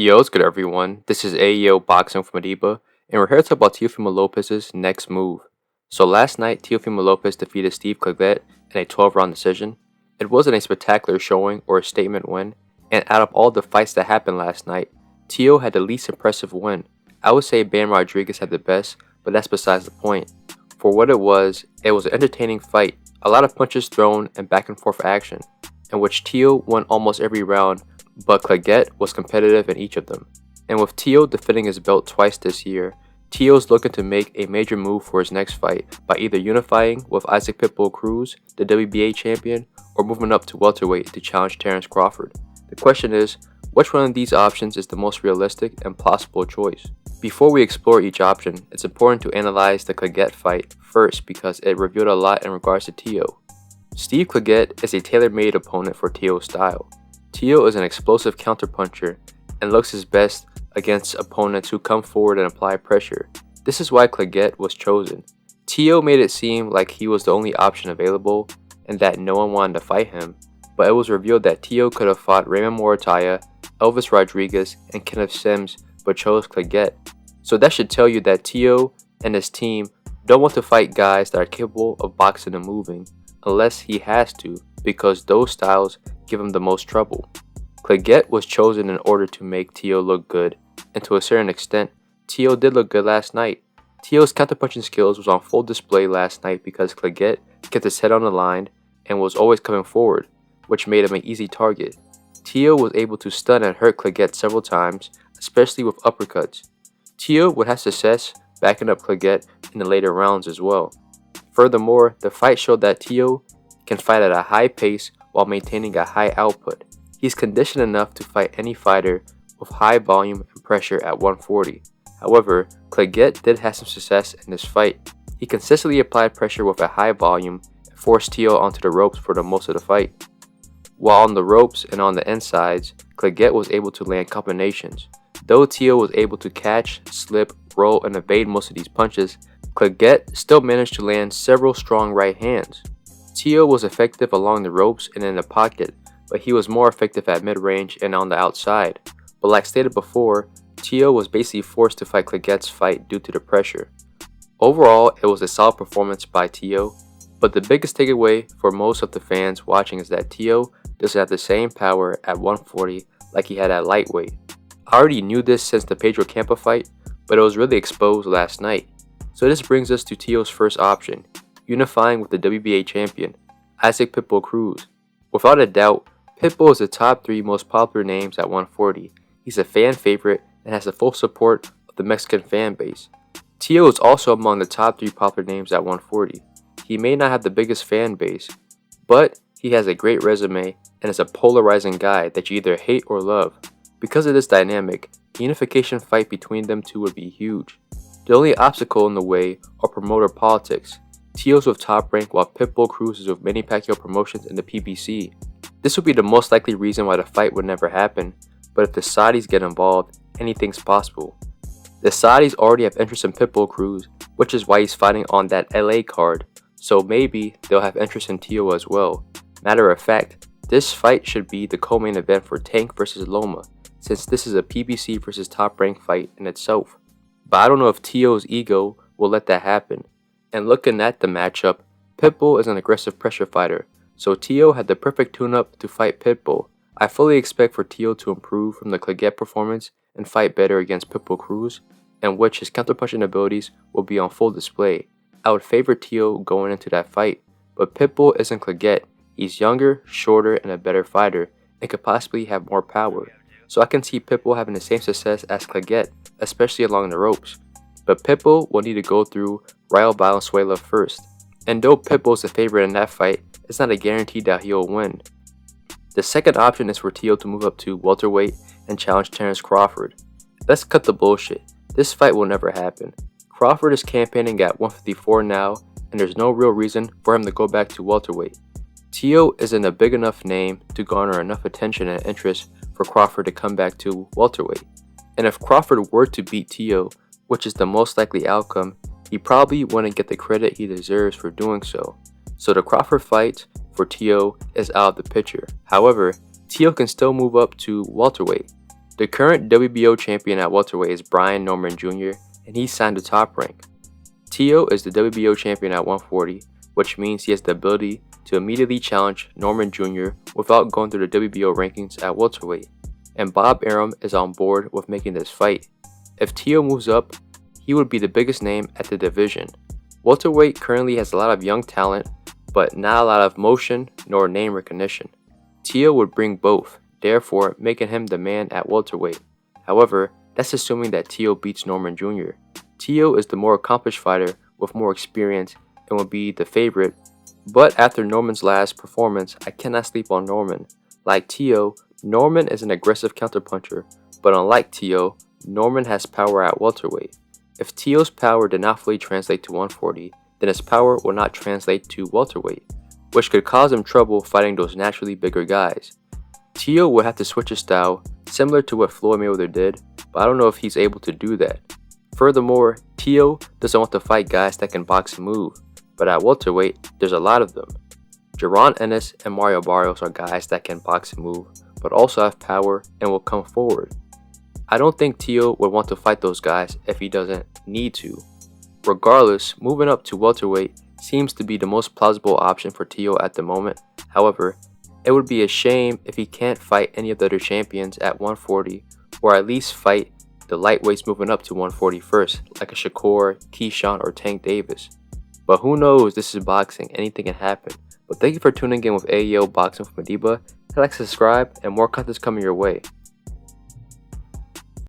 Yo, what's good everyone? This is AEO Boxing from Adiba, and we're here to talk about Teofimo Lopez's next move. So last night, Teofimo Lopez defeated Steve Claggett in a 12-round decision. It wasn't a spectacular showing or a statement win, and out of all the fights that happened last night, Teo had the least impressive win. I would say Bam Rodriguez had the best, but that's besides the point. For what it was an entertaining fight, a lot of punches thrown and back and forth action, in which Teo won almost every round, but Claggett was competitive in each of them. And with Teo defending his belt twice this year, Teo's looking to make a major move for his next fight by either unifying with Isaac Pitbull Cruz, the WBA champion, or moving up to welterweight to challenge Terence Crawford. The question is, which one of these options is the most realistic and plausible choice? Before we explore each option, it's important to analyze the Claggett fight first because it revealed a lot in regards to Teo. Steve Claggett is a tailor-made opponent for Teo's style. Teo is an explosive counterpuncher and looks his best against opponents who come forward and apply pressure. This is why Claggett was chosen. Teo made it seem like he was the only option available and that no one wanted to fight him, but it was revealed that Teo could have fought Raymond Morataya, Elvis Rodriguez, and Kenneth Sims, but chose Claggett. So that should tell you that Teo and his team don't want to fight guys that are capable of boxing and moving, unless he has to, because those styles give him the most trouble. Claggett was chosen in order to make Teo look good, and to a certain extent, Teo did look good last night. Teo's counterpunching skills was on full display last night because Claggett kept his head on the line and was always coming forward, which made him an easy target. Teo was able to stun and hurt Claggett several times, especially with uppercuts. Teo would have success backing up Claggett in the later rounds as well. Furthermore, the fight showed that Teo can fight at a high pace while maintaining a high output. He's conditioned enough to fight any fighter with high volume and pressure at 140. However, Claggett did have some success in this fight. He consistently applied pressure with a high volume and forced Teo onto the ropes for the most of the fight. While on the ropes and on the insides, Claggett was able to land combinations. Though Teo was able to catch, slip, roll, and evade most of these punches, Claggett still managed to land several strong right hands. Teo was effective along the ropes and in the pocket, but he was more effective at mid-range and on the outside. But like stated before, Teo was basically forced to fight Cleggett's fight due to the pressure. Overall, it was a solid performance by Teo, but the biggest takeaway for most of the fans watching is that Teo doesn't have the same power at 140 like he had at lightweight. I already knew this since the Pedro Campa fight, but it was really exposed last night. So this brings us to Teo's first option, unifying with the WBA champion, Isaac Pitbull Cruz. Without a doubt, Pitbull is the top 3 most popular names at 140. He's a fan favorite and has the full support of the Mexican fan base. Teo is also among the top 3 popular names at 140. He may not have the biggest fan base, but he has a great resume and is a polarizing guy that you either hate or love. Because of this dynamic, the unification fight between them two would be huge. The only obstacle in the way are promoter politics. Teo's with Top Rank while Pitbull Cruz is with Manny Pacquiao Promotions in the PBC. This would be the most likely reason why the fight would never happen, but if the Saudis get involved, anything's possible. The Saudis already have interest in Pitbull Cruz, which is why he's fighting on that LA card, so maybe they'll have interest in Teo as well. Matter of fact, this fight should be the co-main event for Tank vs Loma, since this is a PBC vs Top Rank fight in itself. But I don't know if Teo's ego will let that happen. And looking at the matchup, Pitbull is an aggressive pressure fighter, so Teo had the perfect tune-up to fight Pitbull. I fully expect for Teo to improve from the Claggett performance and fight better against Pitbull Cruz, in which his counterpunching abilities will be on full display. I would favor Teo going into that fight, but Pitbull isn't Claggett. He's younger, shorter, and a better fighter, and could possibly have more power. So I can see Pitbull having the same success as Claggett, especially along the ropes. But Pitbull will need to go through Raul Valenzuela first. And though Pitbull is the favorite in that fight, it's not a guarantee that he'll win. The second option is for Teo to move up to welterweight and challenge Terence Crawford. Let's cut the bullshit. This fight will never happen. Crawford is campaigning at 154 now, and there's no real reason for him to go back to welterweight. Teo isn't a big enough name to garner enough attention and interest for Crawford to come back to welterweight. And if Crawford were to beat Teo, which is the most likely outcome, he probably wouldn't get the credit he deserves for doing so. So the Crawford fight for Teo is out of the picture. However, Teo can still move up to welterweight. The current WBO champion at welterweight is Brian Norman Jr., and he's signed to Top Rank. Teo is the WBO champion at 140, which means he has the ability to immediately challenge Norman Jr. without going through the WBO rankings at welterweight, and Bob Arum is on board with making this fight. If Teo moves up, he would be the biggest name at the division. Welterweight currently has a lot of young talent, but not a lot of motion nor name recognition. Teo would bring both, therefore making him the man at welterweight. However, that's assuming that Teo beats Norman Jr. Teo is the more accomplished fighter with more experience and would be the favorite, but after Norman's last performance, I cannot sleep on Norman. Like Teo, Norman is an aggressive counterpuncher, but unlike Teo, Norman has power at welterweight. If Teo's power did not fully translate to 140, then his power will not translate to welterweight, which could cause him trouble fighting those naturally bigger guys. Teo would have to switch his style, similar to what Floyd Mayweather did, but I don't know if he's able to do that. Furthermore, Teo doesn't want to fight guys that can box and move, but at welterweight, there's a lot of them. Jaron Ennis and Mario Barrios are guys that can box and move, but also have power and will come forward. I don't think Teo would want to fight those guys if he doesn't need to. Regardless, moving up to welterweight seems to be the most plausible option for Teo at the moment. However, it would be a shame if he can't fight any of the other champions at 140, or at least fight the lightweights moving up to 140 first, like a Shakur, Keyshawn, or Tank Davis. But who knows, this is boxing, anything can happen. But thank you for tuning in with AEO Boxing with Madiba. Like, subscribe, and more content is coming your way.